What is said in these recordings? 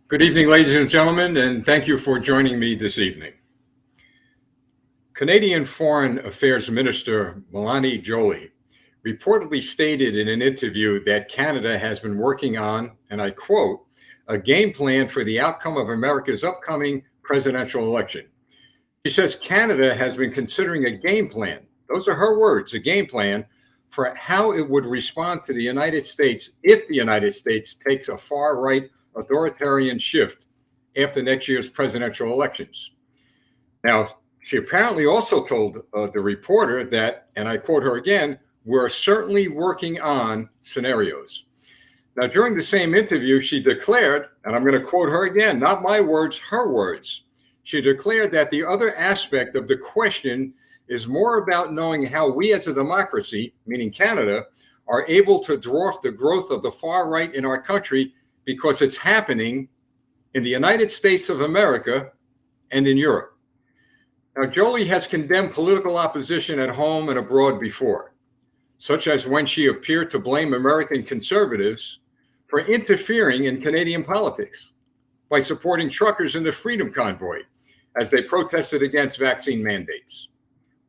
Good evening, ladies and gentlemen, and thank you for joining me this evening. Canadian Foreign Affairs Minister Mélanie Joly reportedly stated in an interview that Canada has been working on, and I quote, a game plan for the outcome of America's upcoming presidential election. She says Canada has been considering a game plan, those are her words, a game plan for how it would respond to the United States if the United States takes a far-right authoritarian shift after next year's presidential elections. Now, she apparently also told the reporter that, and I quote her again, we're certainly working on scenarios. Now, during the same interview, she declared, and I'm going to quote her again, not my words, her words. She declared that the other aspect of the question is more about knowing how we as a democracy, meaning Canada, are able to dwarf the growth of the far right in our country because it's happening in the United States of America and in Europe. Now, Joly has condemned political opposition at home and abroad before, such as when she appeared to blame American conservatives for interfering in Canadian politics by supporting truckers in the Freedom Convoy as they protested against vaccine mandates.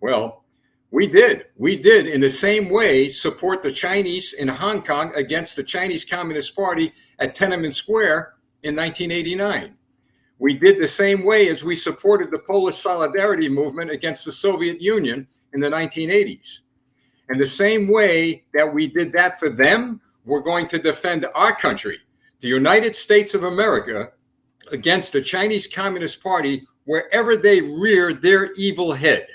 Well, we did in the same way support the Chinese in Hong Kong against the Chinese Communist Party at Tiananmen Square in 1989. We did the same way as we supported the Polish Solidarity movement against the Soviet Union in the 1980s. And the same way that we did that for them, we're going to defend our country, the United States of America, against the Chinese Communist Party wherever they rear their evil head.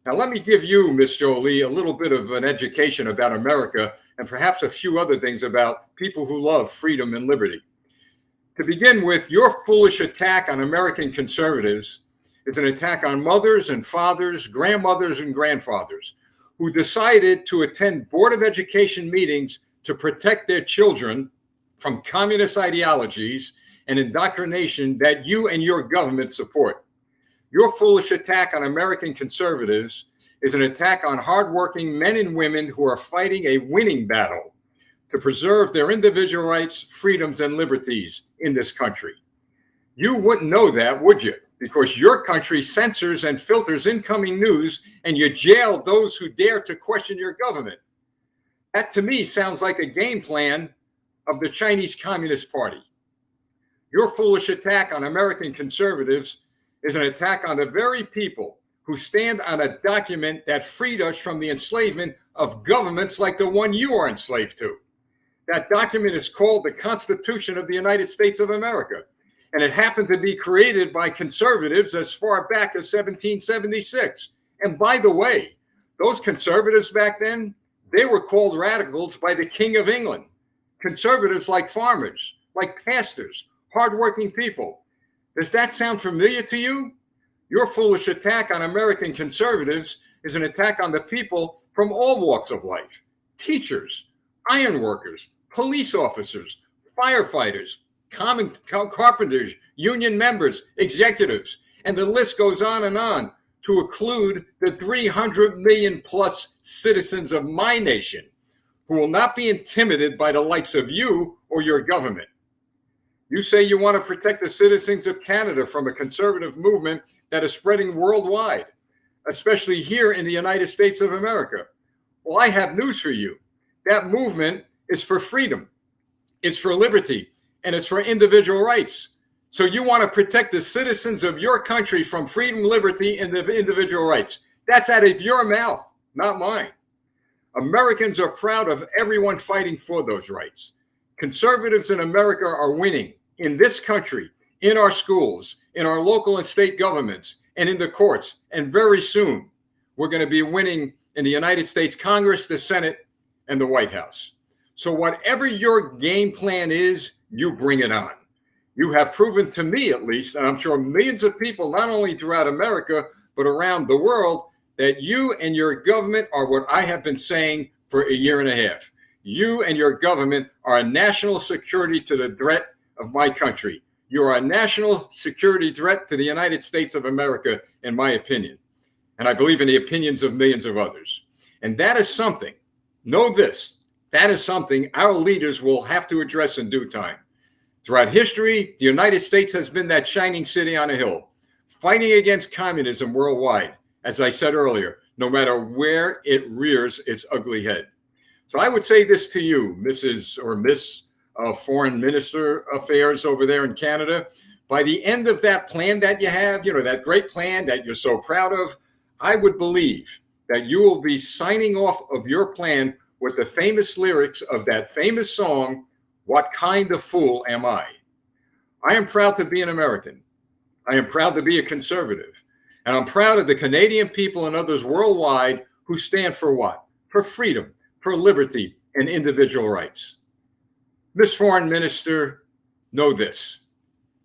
Now, let me give you, Ms. Joly, a little bit of an education about America and perhaps a few other things about people who love freedom and liberty. To begin with, your foolish attack on American conservatives is an attack on mothers and fathers, grandmothers and grandfathers who decided to attend Board of Education meetings to protect their children from communist ideologies and indoctrination that you and your government support. Your foolish attack on American conservatives is an attack on hardworking men and women who are fighting a winning battle to preserve their individual rights, freedoms, and liberties in this country. You wouldn't know that, would you? Because your country censors and filters incoming news, and you jail those who dare to question your government. That, to me, sounds like a game plan of the Chinese Communist Party. Your foolish attack on American conservatives is an attack on the very people who stand on a document that freed us from the enslavement of governments like the one you are enslaved to. That document is called the Constitution of the United States of America, and it happened to be created by conservatives as far back as 1776. And by the way, those conservatives back then, they were called radicals by the King of England. Conservatives like farmers, like pastors, hardworking people. Does that sound familiar to you? Your foolish attack on American conservatives is an attack on the people from all walks of life. Teachers, ironworkers, police officers, firefighters, common carpenters, union members, executives, and the list goes on to include the 300 million plus citizens of my nation who will not be intimidated by the likes of you or your government. You say you want to protect the citizens of Canada from a conservative movement that is spreading worldwide, especially here in the United States of America. Well, I have news for you. That movement is for freedom, it's for liberty, and it's for individual rights. So you want to protect the citizens of your country from freedom, liberty, and the individual rights. That's out of your mouth, not mine. Americans are proud of everyone fighting for those rights. Conservatives in America are winning in this country, in our schools, in our local and state governments, and in the courts. And very soon, we're going to be winning in the United States Congress, the Senate, and the White House. So whatever your game plan is, you bring it on. You have proven to me, at least, and I'm sure millions of people, not only throughout America, but around the world, that you and your government are what I have been saying for a year and a half. You and your government are a national security to the threat of my country. You are a national security threat to the United States of America, in my opinion. And I believe in the opinions of millions of others. And that is something, know this, that is something our leaders will have to address in due time. Throughout history, the United States has been that shining city on a hill, fighting against communism worldwide, as I said earlier, no matter where it rears its ugly head. So I would say this to you, Mrs. or Miss Foreign Minister Affairs over there in Canada. By the end of that plan that you have, that great plan that you're so proud of, I would believe that you will be signing off of your plan with the famous lyrics of that famous song, "What Kind of Fool Am I?" I am proud to be an American. I am proud to be a conservative. And I'm proud of the Canadian people and others worldwide who stand for what? For freedom, for liberty, and individual rights. Miss Foreign Minister, know this: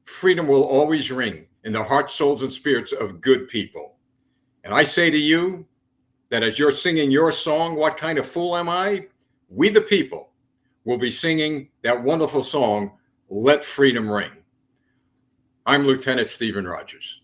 freedom will always ring in the hearts, souls, and spirits of good people. And I say to you that as you're singing your song, "What Kind of Fool Am I?" we, the people, will be singing that wonderful song, "Let Freedom Ring." I'm Lieutenant Stephen Rogers.